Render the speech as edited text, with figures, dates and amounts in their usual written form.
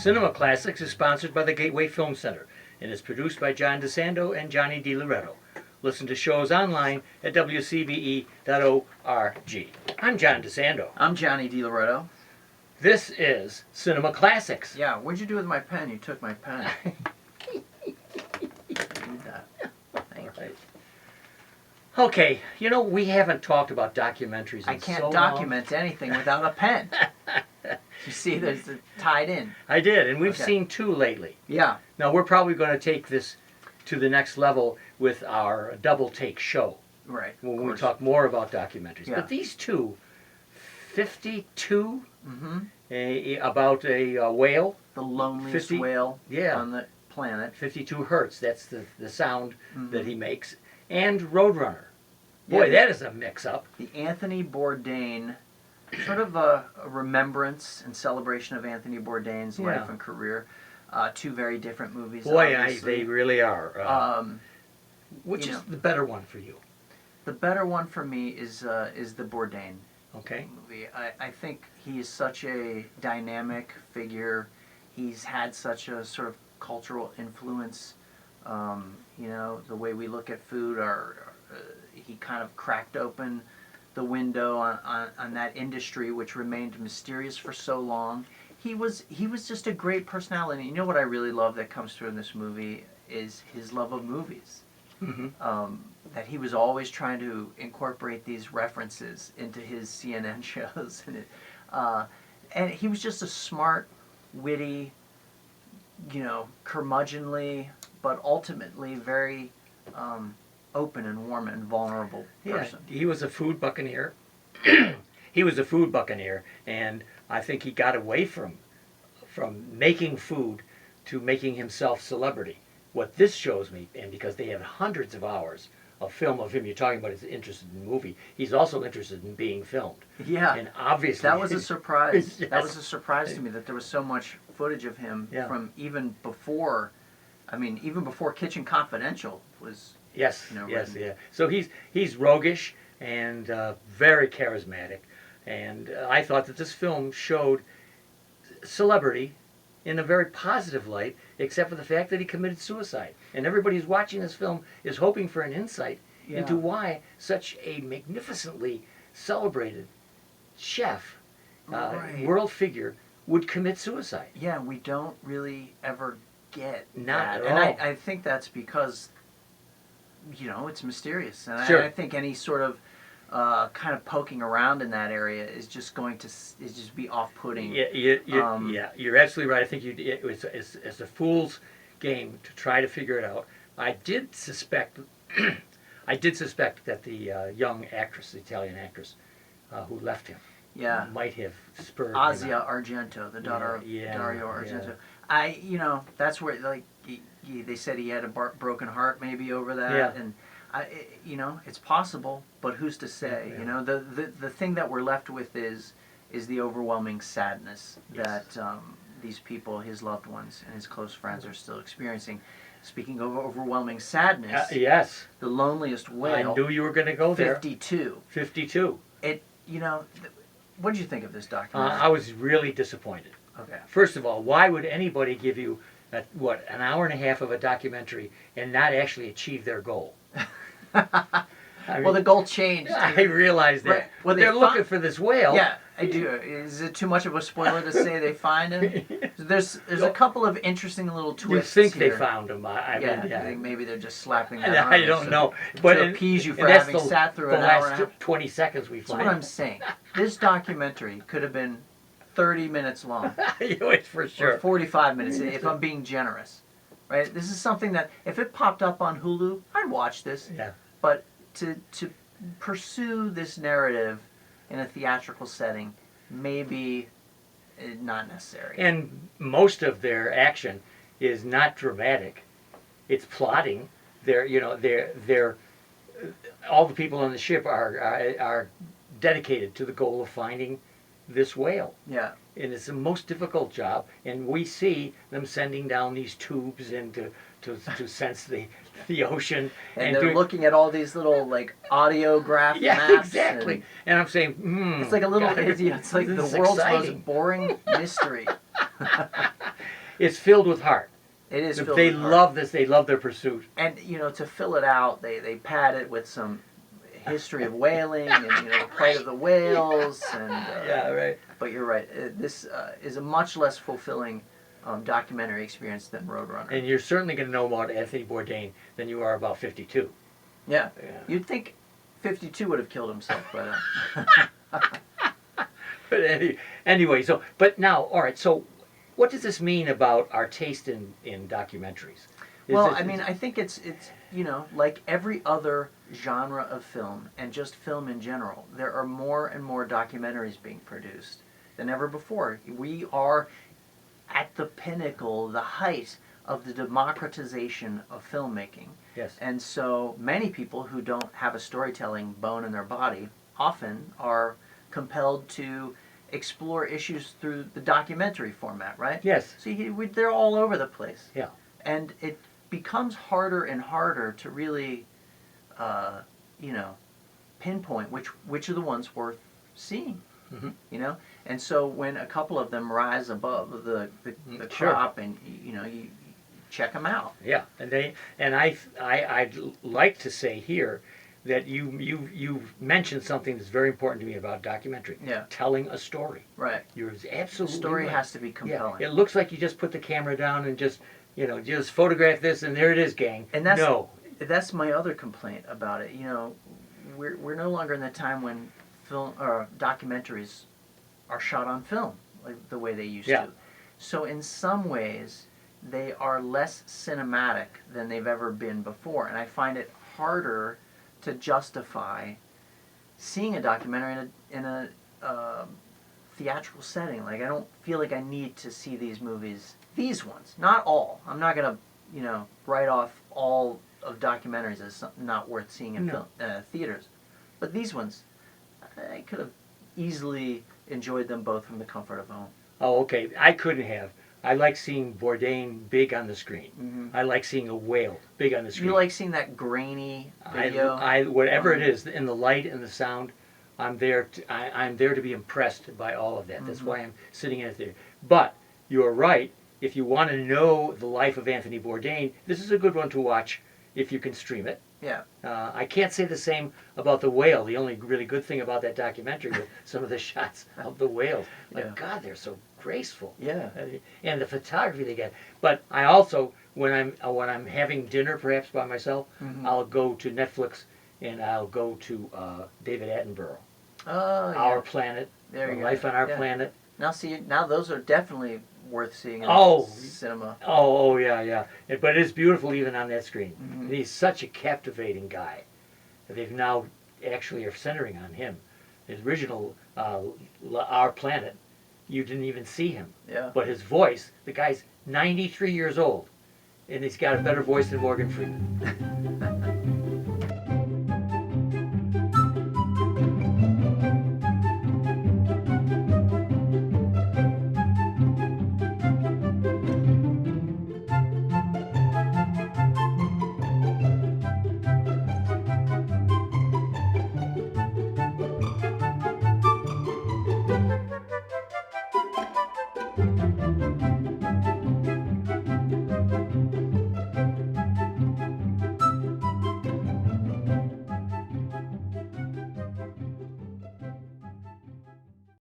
Cinema Classics is sponsored by the Gateway Film Center and is produced by John DeSando and Johnny DiLoretto. Listen to shows online at wcbe.org. I'm John DeSando. I'm Johnny DiLoretto. This is Cinema Classics. Yeah, what'd you do with my pen? You took my pen. Need that. Thank you. Okay, you know, we haven't talked about documentaries in I can't so document anything without a pen. You see, there's tied in. I did, and we've Okay. seen two lately. Yeah. Now, we're probably going to take this to the next level with our double take show. Right. When we talk more about documentaries. Yeah. But these two, 52, Mm-hmm. about a whale, The loneliest 50 whale yeah. on the planet. 52 hertz, that's the sound Mhm. that he makes, and Roadrunner. Boy, Yeah, that is a mix-up. The Anthony Bourdain, sort of a remembrance and celebration of Anthony Bourdain's Yeah. life and career. Two very different movies. Boy, obviously. they really are. Which you is know. the better one for you? The better one for me is the Bourdain Okay. movie. I think he is such a dynamic figure. He's had such a sort of cultural influence. You know, the way we look at food, he kind of cracked open the window on that industry, which remained mysterious for so long. He was just a great personality. You know what I really love that comes through in this movie is his love of movies. Mm-hmm. That he was always trying to incorporate these references into his CNN shows, and he was just a smart, witty, you know, curmudgeonly, but ultimately very open and warm and vulnerable person. Yeah, he was a food buccaneer. He was a food buccaneer, and I think he got away from making food to making himself celebrity. What this shows me, and because they have hundreds of hours of film of him, you're talking about he's interested in movie, he's also interested in being filmed. Yeah, And obviously... that was a surprise. Yes. That was a surprise to me that there was so much footage of him from even before Kitchen Confidential was. Yes, you know, yes, written. yeah. So he's roguish and very charismatic, and I thought that this film showed celebrity in a very positive light, except for the fact that he committed suicide. And everybody who's watching this film is hoping for an insight into why such a magnificently celebrated chef, Right. world figure, would commit suicide. Yeah, we don't really ever get Not that. at And all. I think that's because, you know, it's mysterious. And Sure. I think any sort of kind of poking around in that area is just going to just be off-putting. Yeah, you're absolutely right. I think it's a fool's game to try to figure it out. I did suspect that the young actress, the Italian actress, who left him, Yeah. might have spurred him Asia out. Argento, the daughter of Yeah, Dario Argento. You know, that's where, like, they said he had a broken heart maybe over that. Yeah. And, you know, it's possible, but who's to say? Yeah. You know, the thing that we're left with is the overwhelming sadness Yes. that these people, his loved ones and his close friends, are still experiencing. Speaking of overwhelming sadness, Yes, the loneliest whale, I knew you were going to go there. 52. 52. You know, what did you think of this documentary? I was really disappointed. Okay. First of all, why would anybody give you an hour and a half of a documentary and not actually achieve their goal? Well, the goal changed. I realize that. Right. Well, They're looking for this whale. Yeah, I do. Is it too much of a spoiler to say they find him? There's a couple of interesting little You twists think here. they found him? I think maybe they're just slapping that on I you don't so- know. But But to appease you for and that's having sat through an the hour and a last half. 20 seconds we That's find. what I'm saying. This documentary could have been 30 minutes long, It's for or sure. 45 minutes, if I'm being generous. Right? This is something that, if it popped up on Hulu, I'd watch this. Yeah. But to pursue this narrative in a theatrical setting may be not necessary. And most of their action is not dramatic. It's plotting. They're all the people on the ship are dedicated to the goal of finding this whale. Yeah. And it's the most difficult job. And we see them sending down these tubes into to sense the ocean. And they're looking at all these little, like, audiograph maps. Exactly. And I'm saying, It's like a little, it's like the this is world's exciting. most boring mystery. it's filled with heart. It is filled They with heart. love this. They love their pursuit. And to fill it out, they pad it with some history of whaling and the plight of the whales. And Yeah, right. But you're right. This is a much less fulfilling documentary experience than Roadrunner. And you're certainly going to know more about Anthony Bourdain than you are about 52. Yeah. Yeah. You'd think 52 would have killed himself by then. But anyway, so but now, all right. So, what does this mean about our taste in documentaries? Well, I mean, I think it's like every other genre of film and just film in general, there are more and more documentaries being produced than ever before. We are at the pinnacle, the height of the democratization of filmmaking. Yes. And so many people who don't have a storytelling bone in their body often are compelled to explore issues through the documentary format, right? Yes. So they're all over the place. Yeah. And it becomes harder and harder to really, pinpoint which are the ones worth seeing. Mm-hmm. And so when a couple of them rise above the Sure. crop, and you check them out. Yeah, and I'd like to say here that you mentioned something that's very important to me about documentary. Yeah. Telling a story. Right. You're The absolutely story right. has to be compelling. Yeah. It looks like you just put the camera down and just photograph this and there it is, gang. And that's my other complaint about it. We're no longer in the time when film or documentaries are shot on film like the way they used Yeah. to. So in some ways, they are less cinematic than they've ever been before, and I find it harder to justify seeing a documentary in a theatrical setting. Like, I don't feel like I need to see these movies. These ones, not all. I'm not gonna, write off all of documentaries as not worth seeing in theaters. But these ones, I could have easily enjoyed them both from the comfort of home. Oh, okay. I couldn't have. I like seeing Bourdain big on the screen. Mm-hmm. I like seeing a whale big on the screen. You like seeing that grainy video? Whatever it is, in the light and the sound, I'm there to be impressed by all of that. That's why I'm sitting in it there. But you're right. If you want to know the life of Anthony Bourdain, this is a good one to watch if you can stream it. Yeah. I can't say the same about the whale. The only really good thing about that documentary was some of the shots of the whales. Yeah. God, they're so graceful. Yeah. And the photography they get. But I also, when I'm having dinner perhaps by myself, I'll go to Netflix and I'll go to David Attenborough. Oh, yeah. Our Planet. There you go. Life on Our Yeah. Planet. Now those are definitely worth seeing in cinema. Oh, yeah. But it's beautiful even on that screen. Mm-hmm. And he's such a captivating guy. They've now actually are centering on him. His original Our Planet, you didn't even see him. Yeah. But his voice, the guy's 93 years old, and he's got a better voice than Morgan Freeman.